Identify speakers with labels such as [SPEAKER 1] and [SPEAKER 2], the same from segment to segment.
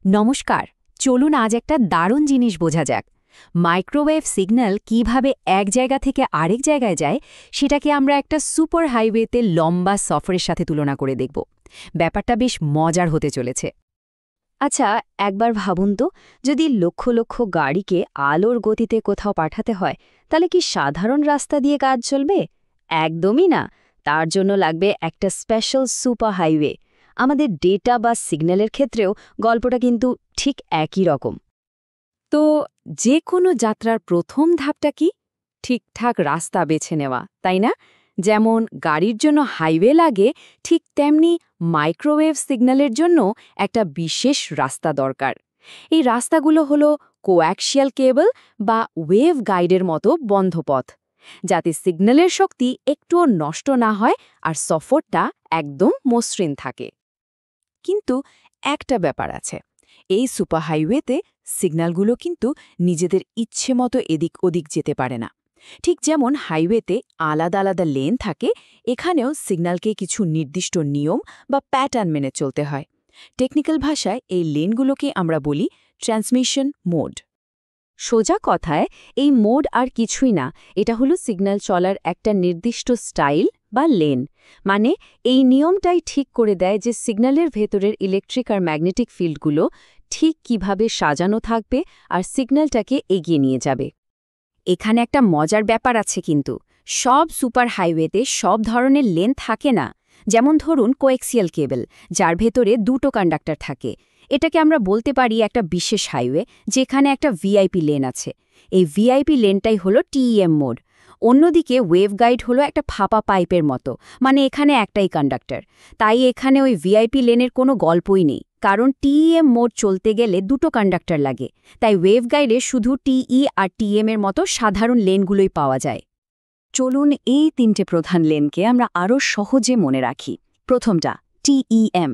[SPEAKER 1] নমস্কার। চলুন আজ একটা দারুণ জিনিস বোঝা যাক। মাইক্রোওয়েভ সিগন্যাল কিভাবে এক জায়গা থেকে আরেক জায়গায় যায় সেটাকে আমরা একটা সুপার হাইওয়েতে লম্বা সফরের সাথে তুলনা করে দেখব। ব্যাপারটা বেশ মজার হতে চলেছে।
[SPEAKER 2] আচ্ছা, একবার ভাবুন তো, যদি লক্ষ লক্ষ গাড়িকে আলোর গতিতে কোথাও পাঠাতে হয়, তাহলে কি সাধারণ রাস্তা দিয়ে কাজ চলবে? একদমই না। তার জন্য লাগবে একটা স্পেশাল সুপার হাইওয়ে। আমাদের ডেটা বা সিগন্যালের ক্ষেত্রেও গল্পটা কিন্তু ঠিক একই রকম।
[SPEAKER 1] তো যে কোনো যাত্রার প্রথম ধাপটা কি? ঠিকঠাক রাস্তা বেছে নেওয়া, তাই না? যেমন গাড়ির জন্য হাইওয়ে লাগে, ঠিক তেমনি মাইক্রোওয়েভ সিগন্যালের জন্য একটা বিশেষ রাস্তা দরকার। এই রাস্তাগুলো হলো কোঅ্যাক্সিয়াল কেবল বা ওয়েভ গাইডের মতো বন্ধ পথ, যাতে সিগন্যালের শক্তি একটুও নষ্ট না হয় আর সফরটা একদম মসৃণ থাকে। কিন্তু একটা ব্যাপার আছে, এই সুপার হাইওয়েতে সিগন্যালগুলো কিন্তু নিজেদের ইচ্ছে মতো এদিক ওদিক যেতে পারে না। ঠিক যেমন হাইওয়েতে আলাদা আলাদা লেন থাকে, এখানেও সিগন্যালকে কিছু নির্দিষ্ট নিয়ম বা প্যাটার্ন মেনে চলতে হয়। টেকনিক্যাল ভাষায় এই লেনগুলোকে আমরা বলি ট্রান্সমিশন মোড।
[SPEAKER 2] সোজা কথায় এই মোড আর কিছুই না, এটা হলো সিগন্যাল চলার একটা নির্দিষ্ট স্টাইল বা লেন। মানে এই নিয়মটাই ঠিক করে দেয় যে সিগন্যালের ভেতরের ইলেকট্রিক আর ম্যাগনেটিক ফিল্ডগুলো ঠিক কিভাবে সাজানো থাকবে আর সিগন্যালটাকে এগিয়ে নিয়ে যাবে।
[SPEAKER 1] এখানে একটা মজার ব্যাপার আছে কিন্তু, সব সুপার হাইওয়েতে সব ধরনের লেন থাকে না। যেমন ধরুন কোএক্সিয়াল কেবল, যার ভেতরে দুটো কন্ডাক্টর থাকে। এটাকে আমরা বলতে পারি একটা বিশেষ হাইওয়ে, যেখানে একটা ভিআইপি লেন আছে। এই ভিআইপি লেনটাই হলো টিইএম মোড। অন্যদিকে ওয়েভ গাইড হলো একটা ফাঁপা পাইপের মতো, মানে এখানে একটাই কন্ডাক্টর। তাই এখানে ওই ভিআইপি লেনের কোনো গল্পই নেই, কারণ টিইএম মোড চলতে গেলে দুটো কন্ডাক্টর লাগে। তাই ওয়েভ গাইডে শুধু টিই আর টিএম এর মতো সাধারণ লেনগুলোই পাওয়া যায়।
[SPEAKER 2] চলুন এই তিনটে প্রধান লেনকে আমরা আরও সহজে মনে রাখি। প্রথমটা টিইএম,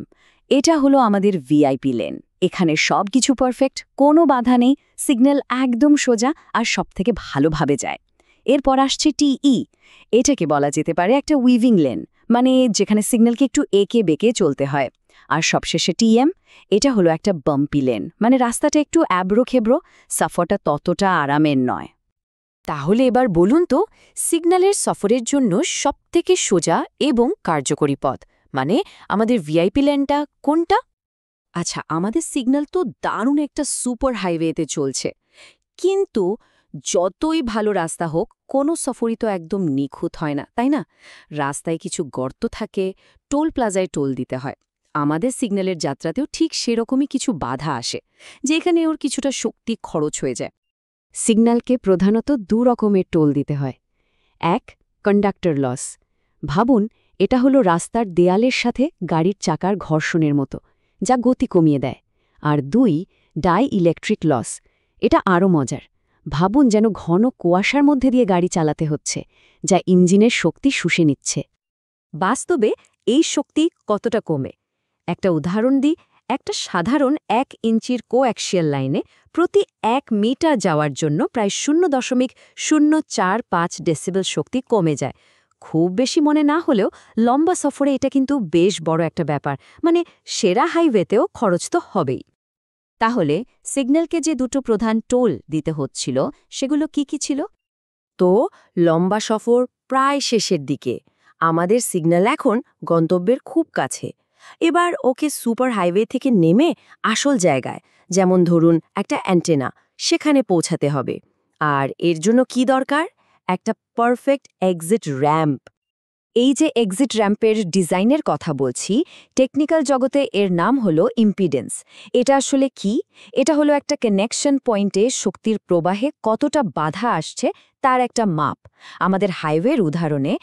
[SPEAKER 2] এটা হলো আমাদের ভিআইপি লেন। এখানে সব কিছু পারফেক্ট, কোনো বাধা নেই, সিগন্যাল একদম সোজা আর সবথেকে ভালোভাবে যায়। এরপর আসছে টিই, এটাকে বলা যেতে পারে একটা উইভিং লেন, মানে যেখানে সিগন্যালকে একটু এঁকে বেঁকে চলতে হয়। আর সবশেষে টিএম, এটা হলো একটা বাম্পি লেন, মানে রাস্তাটা একটু অ্যাব্রো খেব্রো, সাফরটা ততটা আরামের নয়।
[SPEAKER 1] তাহলে এবার বলুন তো, সিগন্যালের সফরের জন্য সবথেকে সোজা এবং কার্যকরী পথ, মানে আমাদের ভিআইপি লেনটা কোনটা? আচ্ছা, আমাদের সিগন্যাল তো দারুণ একটা সুপার হাইওয়েতে চলছে, কিন্তু যতই ভালো রাস্তা হোক, কোনো সফরই তো একদম নিখুঁত হয় না, তাই না? রাস্তায় কিছু গর্ত থাকে, টোল প্লাজায় টোল দিতে হয়। আমাদের সিগন্যালের যাত্রাতেও ঠিক সেরকমই কিছু বাধা আসে, যেখানে ওর কিছুটা শক্তি খরচ হয়ে যায়।
[SPEAKER 2] সিগন্যালকে প্রধানত দু রকমের টোল দিতে হয়। এক, কন্ডাক্টর লস। ভাবুন, এটা হলো রাস্তার দেয়ালের সাথে গাড়ির চাকার ঘর্ষণের মতো, যা গতি কমিয়ে দেয়। আর দুই, ডাই ইলেকট্রিক লস। এটা আরও মজার। ভাবুন যেন ঘন কুয়াশার মধ্যে দিয়ে গাড়ি চালাতে হচ্ছে, যা ইঞ্জিনের শক্তি শুষে নিচ্ছে।
[SPEAKER 1] বাস্তবে এই শক্তি কতটা কমে? একটা উদাহরণ দিই। একটা সাধারণ 1 ইঞ্চির কোঅ্যাক্সিয়াল লাইনে প্রতি 1 মিটার যাওয়ার জন্য প্রায় 0.045 ডেসিবেল শক্তি কমে যায়। খুব বেশি মনে না হলেও লম্বা সফরে এটা কিন্তু বেশ বড় একটা ব্যাপার। মানে সেরা হাইওয়েতেও খরচ তো হবেই। তাহলে সিগন্যালকে যে দুটো প্রধান টোল দিতে হচ্ছিল, সেগুলো কি কি ছিল? তো লম্বা সফর প্রায় শেষের দিকে, আমাদের সিগন্যাল এখন গন্তব্যের খুব কাছে। এবার ওকে সুপার হাইওয়ে থেকে নেমে আসল জায়গায়, যেমন ধরুন একটা অ্যান্টেনা, সেখানে পৌঁছাতে হবে। আর এর জন্য কি দরকার? একটা পারফেক্ট এক্সিট র্যাম্প। এই যে এক্সিট র্যাম্পের ডিজাইনের কথা বলছি, টেকনিক্যাল জগতে এর নাম হলো ইম্পিডেন্স। এটা আসলে কি? এটা হলো একটা কানেকশন পয়েন্টে শক্তির প্রবাহে কতটা বাধা আসছে তার একটা মাপ। আমাদের হাইওয়ের উদাহরণে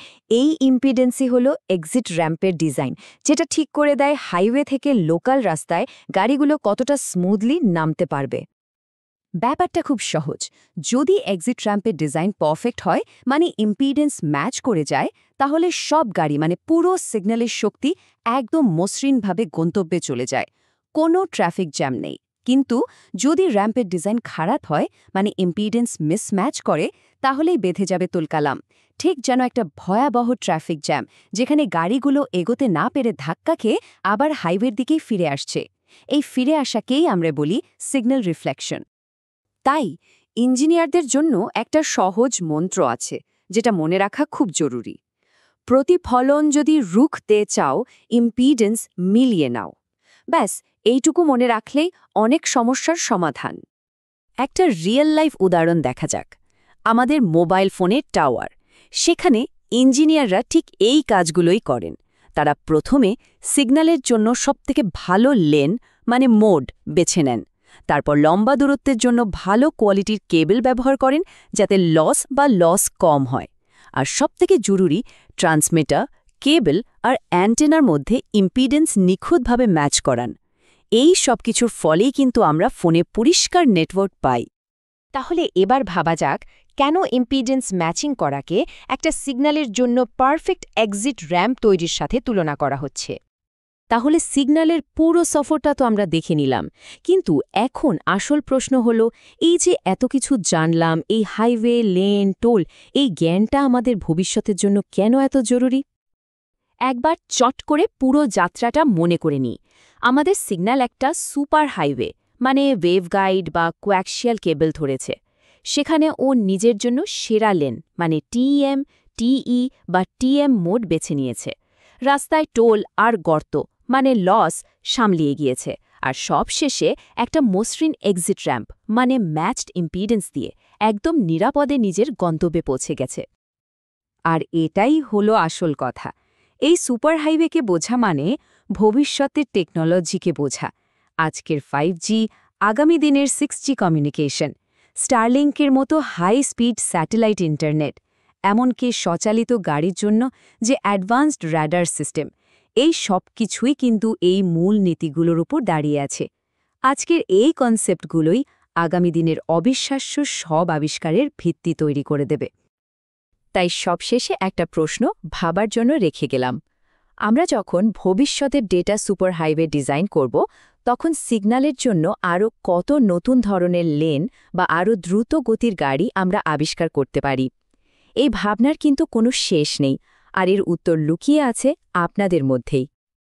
[SPEAKER 1] এই ইম্পিডেন্সই হলো এক্সিট র্যাম্পের ডিজাইন, যেটা ঠিক করে দেয় হাইওয়ে থেকে লোকাল রাস্তায় গাড়িগুলো কতটা স্মুথলি নামতে পারবে। ব্যাপারটা খুব সহজ। যদি এক্সিট র্যাম্পের ডিজাইন পারফেক্ট হয়, মানে ইম্পিডেন্স ম্যাচ করে যায়, তাহলে সব গাড়ি, মানে পুরো সিগন্যালের শক্তি একদম মসৃণভাবে গন্তব্যে চলে যায়। কোনো ট্রাফিক জ্যাম নেই। কিন্তু যদি র্যাম্পের ডিজাইন খারাপ হয়, মানে ইম্পিডেন্স মিসম্যাচ করে, তাহলেই বেঁধে যাবে তুলকালাম। ঠিক যেন একটা ভয়াবহ ট্রাফিক জ্যাম, যেখানে গাড়িগুলো এগোতে না পেরে ধাক্কা খেয়ে আবার হাইওয়ের দিকেই ফিরে আসছে। এই ফিরে আসাকেই আমরা বলি সিগন্যাল রিফ্লেকশন। তাই ইঞ্জিনিয়ারদের জন্য একটা সহজ মন্ত্র আছে, যেটা মনে রাখা খুব জরুরি। প্রতিফলন যদি রুখতে চাও, ইম্পিডেন্স মিলিয়ে নাও। ব্যাস, এইটুকু মনে রাখলেই অনেক সমস্যার সমাধান। একটা রিয়েল লাইফ উদাহরণ দেখা যাক। আমাদের মোবাইল ফোনের টাওয়ার, সেখানে ইঞ্জিনিয়াররা ঠিক এই কাজগুলোই করেন। তারা প্রথমে সিগন্যালের জন্য সবথেকে ভালো লেন মানে মোড বেছে নেন। তারপর লম্বা দূরত্বের জন্য ভালো কোয়ালিটির কেবল ব্যবহার করেন, যাতে লস কম হয়। আর সবথেকে জরুরি, ট্রান্সমিটার, কেবল আর অ্যান্টেনার মধ্যে ইম্পিডেন্স নিখুঁতভাবে ম্যাচ করান। এই সব কিছুর ফলেই কিন্তু আমরা ফোনে পরিষ্কার নেটওয়ার্ক পাই। তাহলে এবার ভাবা যাক, কেন ইম্পিডেন্স ম্যাচিং করাকে একটা সিগন্যালের জন্য পারফেক্ট এক্সিট র্যাম্প তৈরির সাথে তুলনা করা হচ্ছে। তাহলে সিগন্যালের পুরো সফরটা তো আমরা দেখে নিলাম, কিন্তু এখন আসল প্রশ্ন হলো, এই যে এত কিছু জানলাম, এই হাইওয়ে, লেন, টোল, এই জ্ঞানটা আমাদের ভবিষ্যতের জন্য কেন এত জরুরি? একবার চট করে পুরো যাত্রাটা মনে করে নিই। আমাদের সিগন্যাল একটা সুপার হাইওয়ে মানে ওয়েভগাইড বা কোয়াক্সিয়াল কেবল ধরেছে। সেখানে ও নিজের জন্য সেরা লেন মানে টিএম, টিই বা টিএম মোড বেছে নিয়েছে। রাস্তায় টোল আর গর্ত মানে লস সামলিয়ে গিয়েছে, আর সব শেষে একটা মসৃণ এক্সিট র্যাম্প মানে ম্যাচড ইম্পিডেন্স দিয়ে একদম নিরাপদে নিজের গন্তব্যে পৌঁছে গেছে। আর এটাই হলো আসল কথা। এই সুপার হাইওয়েকে বোঝা মানে ভবিষ্যতের টেকনোলজিকে বোঝা। আজকের 5G, আগামী দিনের 6G কমিউনিকেশন, স্টারলিংকের মতো হাই স্পিড স্যাটেলাইট ইন্টারনেট, এমনকি স্বচালিত গাড়ির জন্য যে অ্যাডভান্সড র্যাডার সিস্টেম, এই সব কিছুই কিন্তু এই মূল নীতিগুলোর উপর দাঁড়িয়ে আছে। আজকের এই কনসেপ্টগুলোই আগামী দিনের অবিশ্বাস্য সব আবিষ্কারের ভিত্তি তৈরি করে দেবে। তাই সবশেষে একটা প্রশ্ন ভাবার জন্য রেখে গেলাম। আমরা যখন ভবিষ্যতের ডেটা সুপার হাইওয়ে ডিজাইন করব, তখন সিগন্যালের জন্য আরও কত নতুন ধরনের লেন বা আরও দ্রুত গতির গাড়ি আমরা আবিষ্কার করতে পারি? এই ভাবনার কিন্তু কোনো শেষ নেই, আর এর উত্তর লুকিয়ে আছে আপনাদের মধ্যেই।